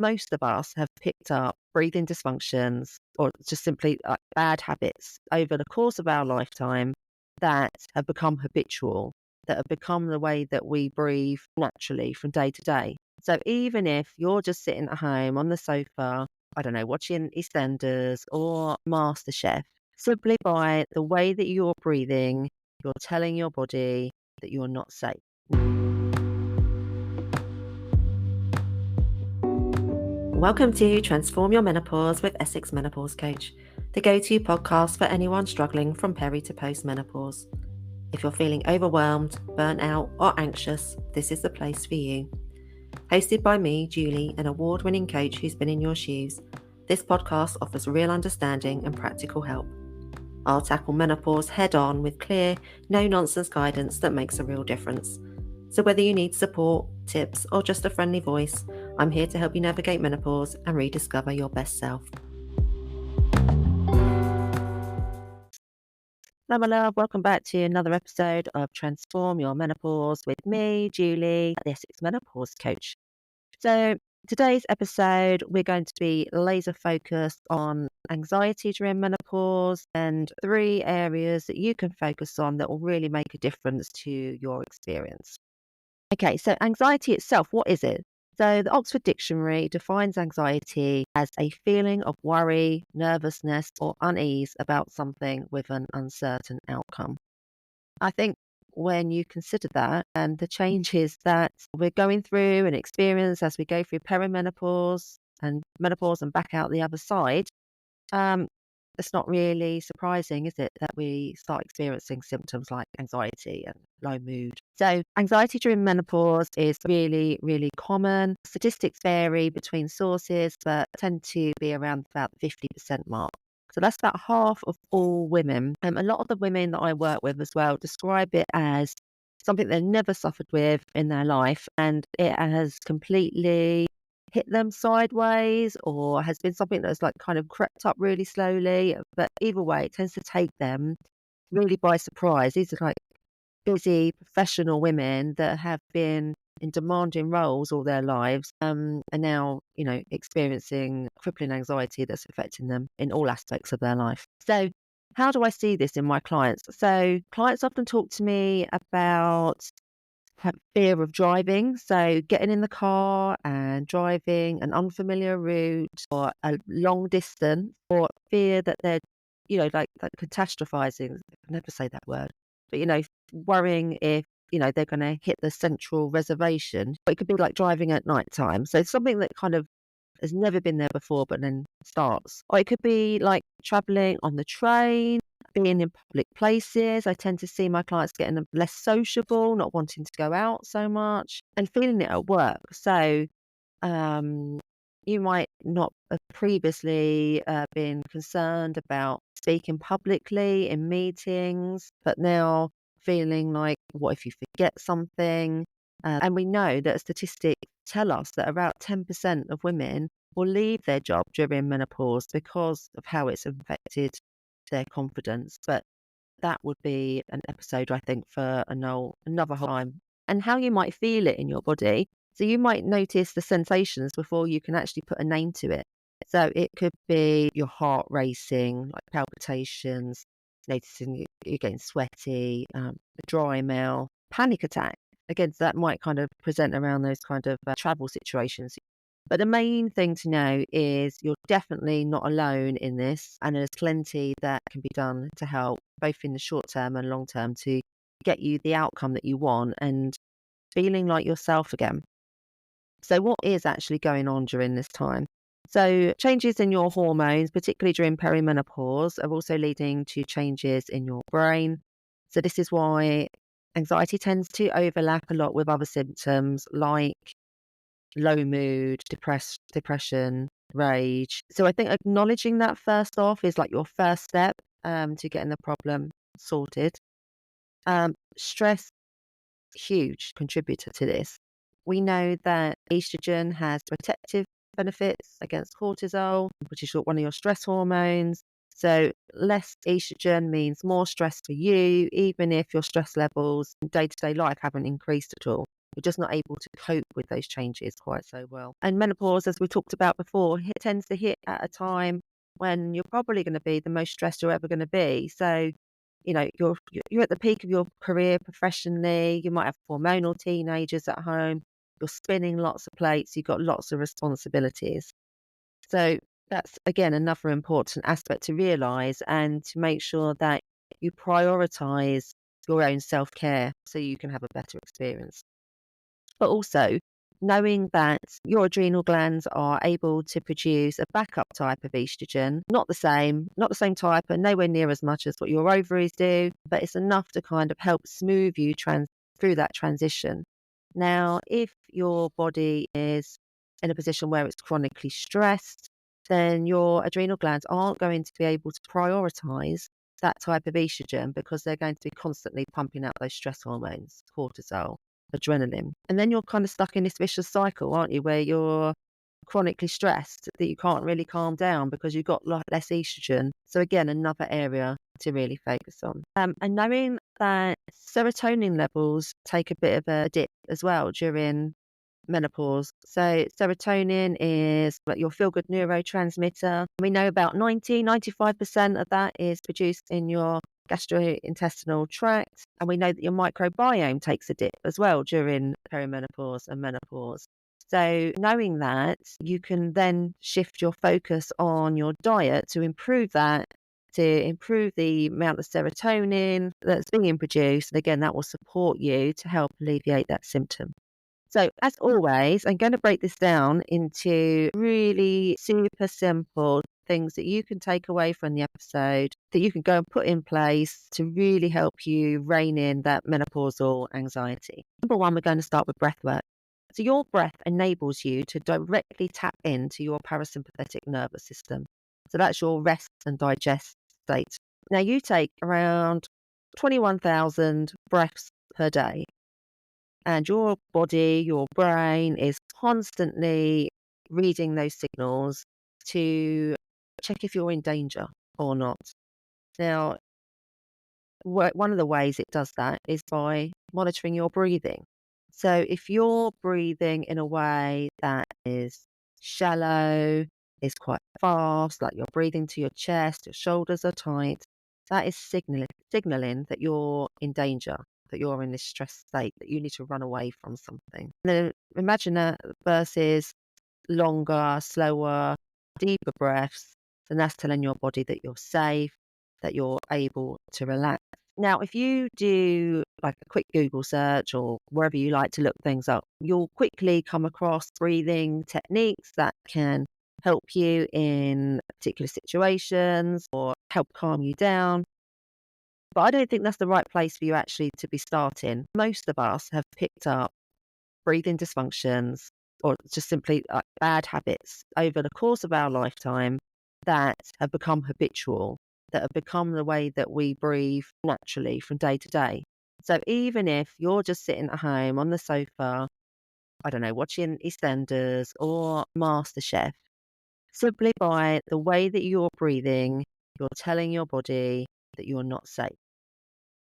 most of us have picked up breathing dysfunctions or just simply bad habits over the course of our lifetime that have become habitual, that have become the way that we breathe naturally from day to day. So even if you're just sitting at home on the sofa, I don't know, watching EastEnders or MasterChef, simply by the way that you're breathing, you're telling your body that you're not safe. Welcome to Transform Your Menopause with Essex Menopause Coach, the go-to podcast for anyone struggling from peri to post-menopause. If you're feeling overwhelmed, burnt out, or anxious, this is the place for you. Hosted by me, Julie, an award-winning coach who's been in your shoes, this podcast offers real understanding and practical help. I'll tackle menopause head-on with clear, no-nonsense guidance that makes a real difference. So whether you need support, tips, or just a friendly voice, I'm here to help you navigate menopause and rediscover your best self. Hello, my love. Welcome back to another episode of Transform Your Menopause with me, Julie, the Essex Menopause Coach. So today's episode, we're going to be laser focused on anxiety during menopause and 3 areas that you can focus on that will really make a difference to your experience. Okay, so anxiety itself, what is it? So the Oxford Dictionary defines anxiety as a feeling of worry, nervousness, or unease about something with an uncertain outcome. I think when you consider that and the changes that we're going through and experience as we go through perimenopause and menopause and back out the other side, um, it's not really surprising, is it, that we start experiencing symptoms like anxiety and low mood. So anxiety during menopause is really, really common. Statistics vary between sources, but tend to be around about the 50% mark. So that's about half of all women. A lot of the women that I work with as well describe it as something they've never suffered with in their life, and it has completely hit them sideways or has been something that's like kind of crept up really slowly. But either way, it tends to take them really by surprise. These are like busy professional women that have been in demanding roles all their lives, and now, experiencing crippling anxiety that's affecting them in all aspects of their life. So how do I see this in my clients? So clients often talk to me about have fear of driving. So getting in the car and driving an unfamiliar route or a long distance, or fear that they're, like catastrophizing. I can never say that word, but worrying if, they're going to hit the central reservation. But it could be like driving at night time. So it's something that kind of has never been there before, but then starts. Or it could be like traveling on the train, being in public places. I tend to see my clients getting less sociable, not wanting to go out so much, and feeling it at work. So you might not have previously been concerned about speaking publicly in meetings, but now feeling like, what if you forget something? And we know that statistics tell us that about 10% of women will leave their job during menopause because of how it's affected their confidence. But that would be an episode, I think, for another whole time. And how you might feel it in your body. So you might notice the sensations before you can actually put a name to it. So it could be your heart racing, like palpitations, noticing you're getting sweaty, a dry mouth, panic attack. Again, so that might kind of present around those kind of travel situations. But the main thing to know is you're definitely not alone in this, and there's plenty that can be done to help, both in the short term and long term, to get you the outcome that you want and feeling like yourself again. So what is actually going on during this time? So changes in your hormones, particularly during perimenopause, are also leading to changes in your brain. So this is why anxiety tends to overlap a lot with other symptoms like low mood, depression, rage. So I think acknowledging that first off is like your first step to getting the problem sorted. Stress, huge contributor to this. We know that estrogen has protective benefits against cortisol, which is one of your stress hormones. So less estrogen means more stress for you, even if your stress levels in day-to-day life haven't increased at all. You're just not able to cope with those changes quite so well. And menopause, as we talked about before, tends to hit at a time when you're probably going to be the most stressed you're ever going to be. So, you're at the peak of your career professionally. You might have hormonal teenagers at home. You're spinning lots of plates. You've got lots of responsibilities. So that's again another important aspect to realize and to make sure that you prioritize your own self-care so you can have a better experience. But also knowing that your adrenal glands are able to produce a backup type of estrogen, not the same type and nowhere near as much as what your ovaries do, but it's enough to kind of help smooth you through that transition. Now, if your body is in a position where it's chronically stressed, then your adrenal glands aren't going to be able to prioritize that type of estrogen because they're going to be constantly pumping out those stress hormones, cortisol, adrenaline. And then you're kind of stuck in this vicious cycle, aren't you, where you're chronically stressed that you can't really calm down because you've got less estrogen. So again, another area to really focus on. And knowing that serotonin levels take a bit of a dip as well during menopause. So serotonin is like your feel-good neurotransmitter. We know about 95% of that is produced in your gastrointestinal tract. And we know that your microbiome takes a dip as well during perimenopause and menopause. So knowing that, you can then shift your focus on your diet to improve that, to improve the amount of serotonin that's being produced. And again, that will support you to help alleviate that symptom. So, as always, I'm going to break this down into really super simple things that you can take away from the episode that you can go and put in place to really help you rein in that menopausal anxiety. Number one, we're going to start with breath work. So, your breath enables you to directly tap into your parasympathetic nervous system. So, that's your rest and digest state. Now, you take around 21,000 breaths per day. And your body, your brain is constantly reading those signals to check if you're in danger or not. Now, one of the ways it does that is by monitoring your breathing. So if you're breathing in a way that is shallow, is quite fast, like you're breathing to your chest, your shoulders are tight, that is signaling that you're in danger, that you're in this stress state, that you need to run away from something. And then imagine that versus longer, slower, deeper breaths, then that's telling your body that you're safe, that you're able to relax. Now, if you do like a quick Google search or wherever you like to look things up, you'll quickly come across breathing techniques that can help you in particular situations or help calm you down. But I don't think that's the right place for you actually to be starting. Most of us have picked up breathing dysfunctions or just simply bad habits over the course of our lifetime that have become habitual, that have become the way that we breathe naturally from day to day. So even if you're just sitting at home on the sofa, I don't know, watching EastEnders or MasterChef, simply by the way that you're breathing, you're telling your body that you're not safe.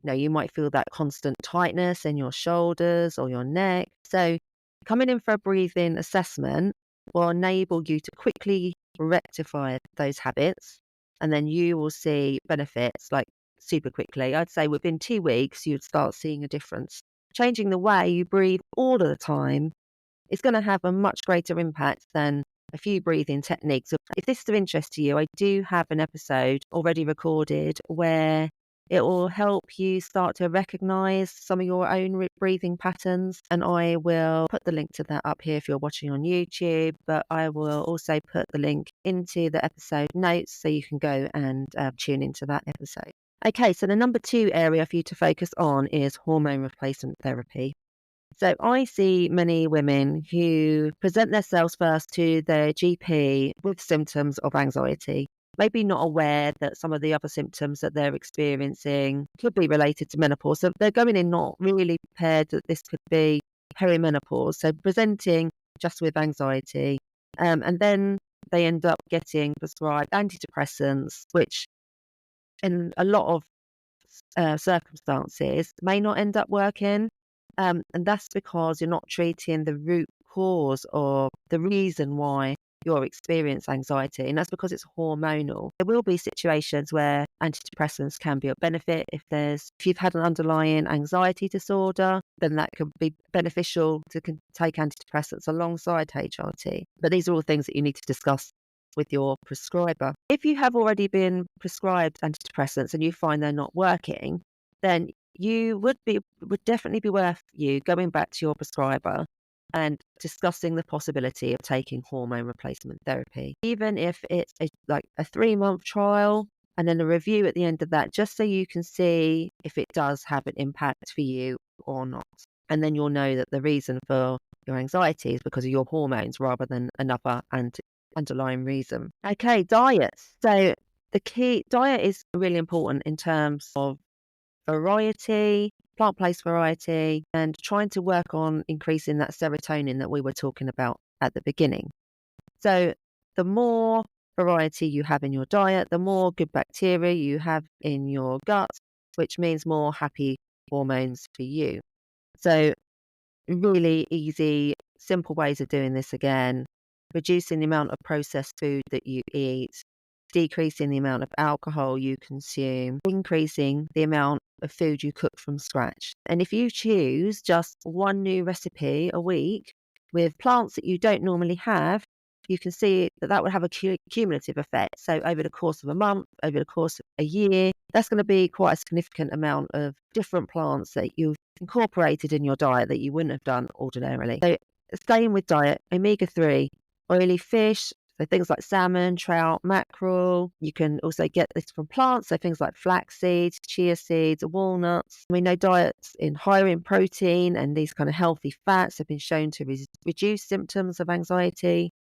Now, you might feel that constant tightness in your shoulders or your neck. So, coming in for a breathing assessment will enable you to quickly rectify those habits. And then you will see benefits like super quickly. I'd say within 2 weeks, you'd start seeing a difference. Changing the way you breathe all of the time is going to have a much greater impact than a few breathing techniques. So if this is of interest to you, I do have an episode already recorded where it will help you start to recognize some of your own breathing patterns. And I will put the link to that up here if you're watching on YouTube, but I will also put the link into the episode notes so you can go and tune into that episode. Okay, so the number 2 area for you to focus on is hormone replacement therapy. So I see many women who present themselves first to their GP with symptoms of anxiety, maybe not aware that some of the other symptoms that they're experiencing could be related to menopause. So they're going in not really prepared that this could be perimenopause. So presenting just with anxiety. And then they end up getting prescribed antidepressants, which in a lot of circumstances may not end up working. And that's because you're not treating the root cause or the reason why you're experiencing anxiety. And that's because it's hormonal. There will be situations where antidepressants can be of benefit. If you've had an underlying anxiety disorder, then that could be beneficial to take antidepressants alongside HRT. But these are all things that you need to discuss with your prescriber. If you have already been prescribed antidepressants and you find they're not working, then would definitely be worth you going back to your prescriber and discussing the possibility of taking hormone replacement therapy, even if it's like a 3-month trial and then a review at the end of that, just so you can see if it does have an impact for you or not. And then you'll know that the reason for your anxiety is because of your hormones rather than another underlying reason. Okay, diet. So the key diet is really important in terms of variety, plant-based variety, and trying to work on increasing that serotonin that we were talking about at the beginning. So the more variety you have in your diet, the more good bacteria you have in your gut, which means more happy hormones for you. So really easy, simple ways of doing this again: reducing the amount of processed food that you eat, decreasing the amount of alcohol you consume, increasing the amount of food you cook from scratch. And if you choose just one new recipe a week with plants that you don't normally have, you can see that that would have a cumulative effect. So over the course of a month, over the course of a year, that's going to be quite a significant amount of different plants that you've incorporated in your diet that you wouldn't have done ordinarily. So staying with diet, omega-3, oily fish, so things like salmon, trout, mackerel. You can also get this from plants, so things like flax seeds, chia seeds, walnuts. We know diets higher in protein and these kind of healthy fats have been shown to reduce symptoms of anxiety,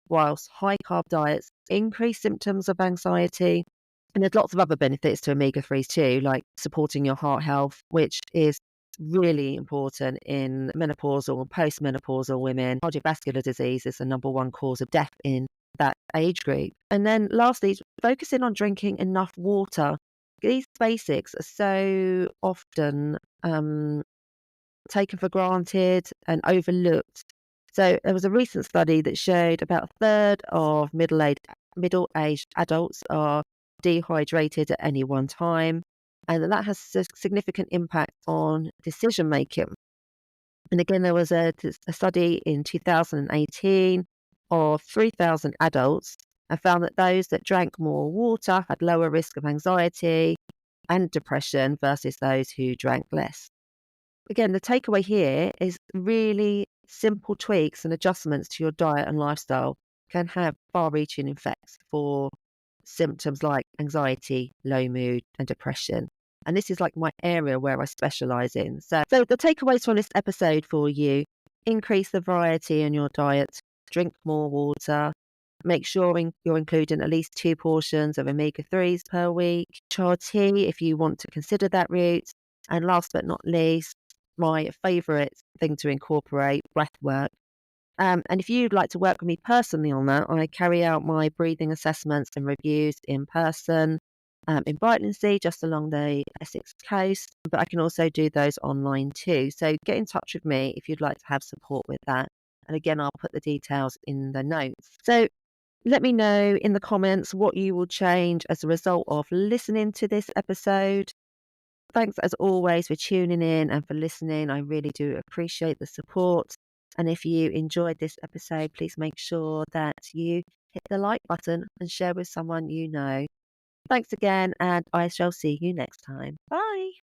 whilst high-carb diets increase symptoms of anxiety. And there's lots of other benefits to omega-3s too, like supporting your heart health, which is really important in menopausal and postmenopausal women. Cardiovascular disease is the number one cause of death in that age group. And then lastly, focusing on drinking enough water. These basics are so often taken for granted and overlooked. So there was a recent study that showed about a third of middle-aged adults are dehydrated at any one time, and that has a significant impact on decision making. And again, there was a study in 2018 of 3,000 adults and found that those that drank more water had lower risk of anxiety and depression versus those who drank less. Again, the takeaway here is really simple tweaks and adjustments to your diet and lifestyle can have far-reaching effects for symptoms like anxiety, low mood, and depression. And this is like my area where I specialize in. So the takeaways from this episode for you: increase the variety in your diet, drink more water, make sure you're including at least 2 portions of omega-3s per week, HRT if you want to consider that route, and last but not least, my favourite thing to incorporate, breathwork. And if you'd like to work with me personally on that, I carry out my breathing assessments and reviews in person in Brightlingsea, just along the Essex coast, but I can also do those online too. So get in touch with me if you'd like to have support with that. And again, I'll put the details in the notes. So let me know in the comments what you will change as a result of listening to this episode. Thanks as always for tuning in and for listening. I really do appreciate the support. And if you enjoyed this episode, please make sure that you hit the like button and share with someone you know. Thanks again, and I shall see you next time. Bye.